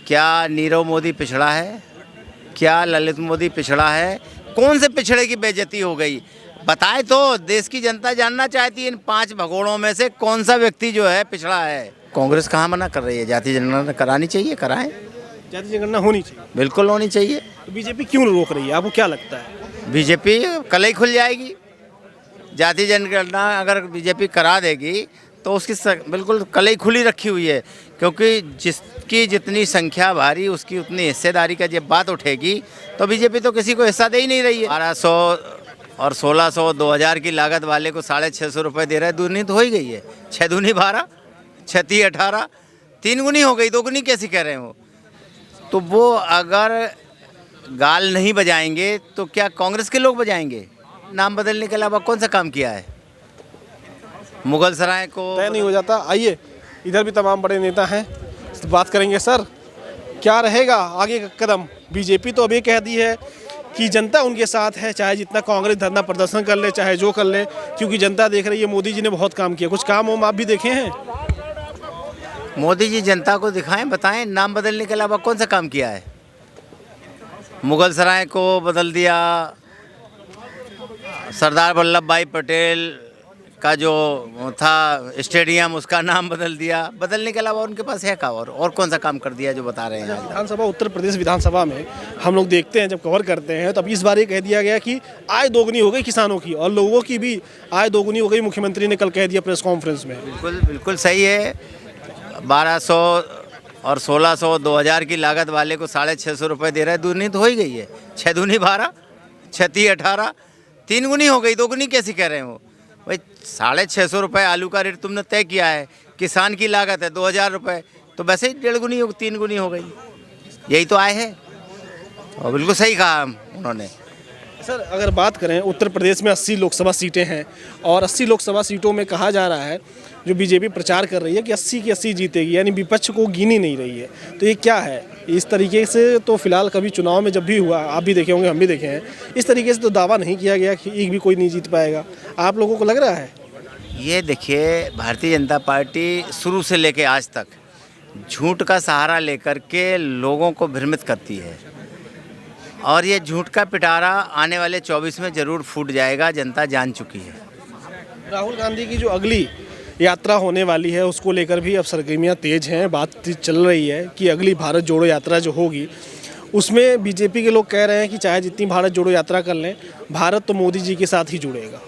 क्या नीरव मोदी पिछड़ा है? क्या ललित मोदी पिछड़ा है? कौन से पिछड़े की बेइज्जती हो गई? बताए तो, देश की जनता जानना चाहती है इन 5 भगोड़ों में से कौन सा व्यक्ति जो है पिछड़ा है। कांग्रेस कहाँ मना कर रही है? जाति जनगणना करानी चाहिए, कराएं। जाति जनगणना होनी चाहिए। बिल्कुल होनी चाहिए। तो बीजेपी क्यों रोक रही है, आपको क्या लगता है? बीजेपी कल ही खुल जाएगी। जाति जनगणना अगर बीजेपी करा देगी तो उसकी बिल्कुल कल ही खुली रखी हुई है, क्योंकि जिसकी जितनी संख्या भारी उसकी उतनी हिस्सेदारी का जब बात उठेगी तो बीजेपी तो किसी को हिस्सा दे ही नहीं रही है। 1200 और 1600 2000 की लागत वाले को 650 रुपये दे रहा है, दूनी तो हो ही गई है। 6 दूनी 12, 6 ती 18, 3 गुनी हो गई, 2 गुनी कैसी कह रहे हो? तो वो अगर गाल नहीं बजाएंगे तो क्या कांग्रेस के लोग बजाएंगे? नाम बदलने के अलावा कौन सा काम किया है? मुगल सराय को तय नहीं हो जाता। आइए, इधर भी तमाम बड़े नेता हैं, बात करेंगे। सर, क्या रहेगा आगे का कदम? बीजेपी तो अभी कह दी है कि जनता उनके साथ है, चाहे जितना कांग्रेस धरना प्रदर्शन कर ले, चाहे जो कर ले, क्योंकि जनता देख रही है मोदी जी ने बहुत काम किया। कुछ काम आप भी देखे हैं? मोदी जी जनता को दिखाएं, बताएं। नाम बदलने के अलावा कौन सा काम किया है? मुगल सराय को बदल दिया, सरदार वल्लभ भाई पटेल का जो था स्टेडियम उसका नाम बदल दिया। बदलने के अलावा उनके पास है क्या? और कौन सा काम कर दिया जो बता रहे हैं? विधानसभा, उत्तर प्रदेश विधानसभा में हम लोग देखते हैं, जब कवर करते हैं तो अब इस बार ये कह दिया गया कि आय दोगुनी हो गई किसानों की, और लोगों की भी आय दोगुनी हो गई। मुख्यमंत्री ने कल कह दिया प्रेस कॉन्फ्रेंस में। बिल्कुल सही है। 1200 और 1600 2000 की लागत वाले को 650 रुपये दे रहा है, दूनी तो हो ही गई है। 6 दूनी 12, 6 ती 18, 3 गुनी हो गई, 2 गुनी कैसी कह रहे हो भाई? 650 रुपये आलू का रेट तुमने तय किया है, किसान की लागत है 2000 रुपये, तो वैसे ही 1.5 गुनी 3 गुनी हो गई। यही तो आय है, और बिल्कुल सही कहा उन्होंने। सर, अगर बात करें, उत्तर प्रदेश में 80 लोकसभा सीटें हैं, और 80 लोकसभा सीटों में कहा जा रहा है, जो बीजेपी प्रचार कर रही है कि 80 की 80 जीतेगी, यानी विपक्ष को गिन ही नहीं रही है। तो ये क्या है? इस तरीके से तो फिलहाल कभी चुनाव में जब भी हुआ, आप भी देखे होंगे, हम भी देखे हैं, इस तरीके से तो दावा नहीं किया गया कि एक भी कोई नहीं जीत पाएगा। आप लोगों को लग रहा है? ये देखिए, भारतीय जनता पार्टी शुरू से लेके आज तक झूठ का सहारा लेकर के लोगों को भ्रमित करती है, और ये झूठ का पिटारा आने वाले 24 में ज़रूर फूट जाएगा, जनता जान चुकी है। राहुल गांधी की जो अगली यात्रा होने वाली है उसको लेकर भी अब सरगर्मियाँ तेज हैं। बात चल रही है कि अगली भारत जोड़ो यात्रा जो होगी उसमें बीजेपी के लोग कह रहे हैं कि चाहे जितनी भारत जोड़ो यात्रा कर लें, भारत तो मोदी जी के साथ ही जुड़ेगा।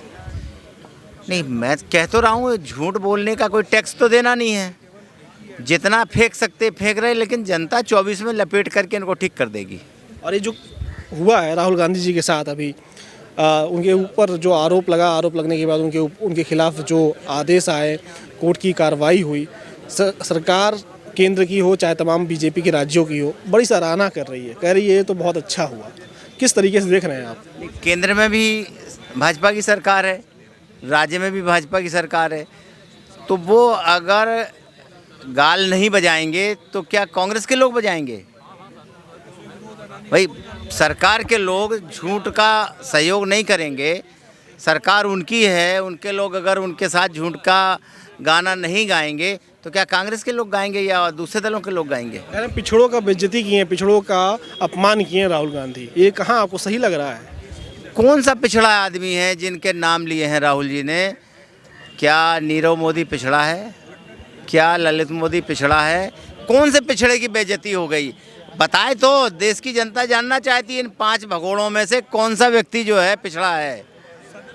नहीं, मैं कह तो रहा हूँ, झूठ बोलने का कोई टैक्स तो देना नहीं है। जितना फेंक सकते फेंक रहे, लेकिन जनता 24 में लपेट करके इनको ठीक कर देगी। और ये जो हुआ है राहुल गांधी जी के साथ अभी, उनके ऊपर जो आरोप लगा, आरोप लगने के बाद उनके खिलाफ जो आदेश आए, कोर्ट की कार्रवाई हुई, सरकार केंद्र की हो चाहे तमाम बीजेपी के राज्यों की हो, बड़ी सराहना कर रही है, कह रही है ये तो बहुत अच्छा हुआ। किस तरीके से देख रहे हैं आप? केंद्र में भी भाजपा की सरकार है, राज्य में भी भाजपा की सरकार है, तो वो अगर गाल नहीं बजाएंगे तो क्या कांग्रेस के लोग बजाएंगे? भाई, सरकार के लोग झूठ का सहयोग नहीं करेंगे। सरकार उनकी है, उनके लोग अगर उनके साथ झूठ का गाना नहीं गाएंगे तो क्या कांग्रेस के लोग गाएंगे या दूसरे दलों के लोग गाएंगे? पिछड़ों का बेइज्जती किए हैं, पिछड़ों का अपमान किए हैं राहुल गांधी, ये कहाँ आपको सही लग रहा है? कौन सा पिछड़ा आदमी है जिनके नाम लिए हैं राहुल जी ने? क्या नीरव मोदी पिछड़ा है? क्या ललित मोदी पिछड़ा है? कौन से पिछड़े की बेइज्जती हो गई? बताए तो, देश की जनता जानना चाहती है इन 5 भगोड़ों में से कौन सा व्यक्ति जो है पिछड़ा है।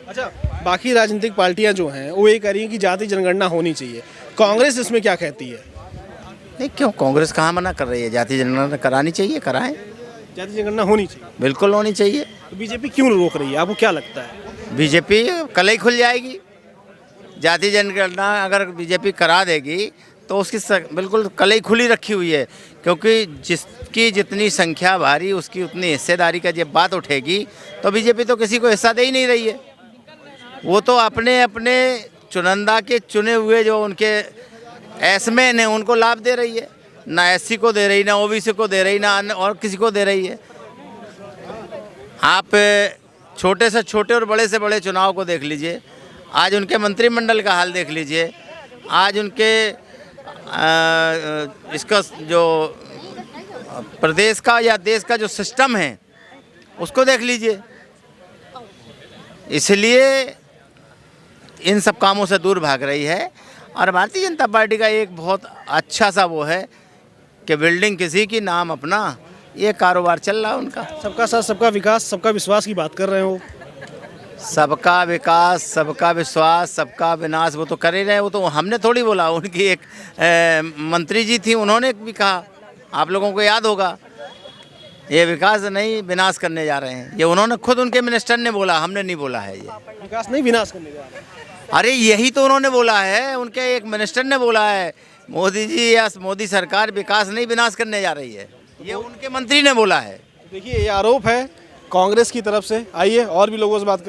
अच्छा, बाकी राजनीतिक पार्टियां जो हैं वो ये कह रही हैं कि जाति जनगणना होनी चाहिए, कांग्रेस इसमें क्या कहती है? नहीं, क्यों? कांग्रेस कहाँ मना कर रही है? जाति जनगणना करानी चाहिए, कराएं। जाति जनगणना होनी चाहिए। बिल्कुल होनी चाहिए। तो बीजेपी क्यों रोक रही है, आपको क्या लगता है? बीजेपी कल ही खुल जाएगी। जाति जनगणना अगर बीजेपी करा देगी तो उसकी बिल्कुल कल ही खुली रखी हुई है, क्योंकि जिसकी जितनी संख्या भारी उसकी उतनी हिस्सेदारी का जब बात उठेगी तो बीजेपी तो किसी को हिस्सा दे ही नहीं रही है। वो तो अपने अपने चुनिंदा के चुने हुए जो उनके एसमैन हैं उनको लाभ दे रही है, ना एससी को दे रही, ना ओबीसी को दे रही, ना और किसी को दे रही है। आप छोटे से छोटे और बड़े से बड़े चुनाव को देख लीजिए, आज उनके मंत्रिमंडल का हाल देख लीजिए, आज उनके इसका जो प्रदेश का या देश का जो सिस्टम है उसको देख लीजिए। इसलिए इन सब कामों से दूर भाग रही है। और भारतीय जनता पार्टी का एक बहुत अच्छा सा वो है कि बिल्डिंग किसी की नाम अपना, ये कारोबार चल रहा है उनका। सबका साथ सबका विकास सबका विश्वास की बात कर रहे हो। सबका विकास सबका विश्वास सबका विनाश वो तो कर ही रहे, वो तो हमने थोड़ी बोला। उनकी एक मंत्री जी थी, उन्होंने भी कहा, आप लोगों को याद होगा, ये विकास नहीं विनाश करने जा रहे हैं। ये उन्होंने खुद, उनके मिनिस्टर ने बोला, हमने नहीं बोला है। ये विकास नहीं विनाश करने जा रहे हैं। अरे यही तो उन्होंने बोला है, उनके एक मिनिस्टर ने बोला है, मोदी जी या मोदी सरकार विकास नहीं विनाश करने जा रही है, ये उनके मंत्री ने बोला है। देखिए, ये आरोप है कांग्रेस की तरफ से। आइए और भी लोगों से बात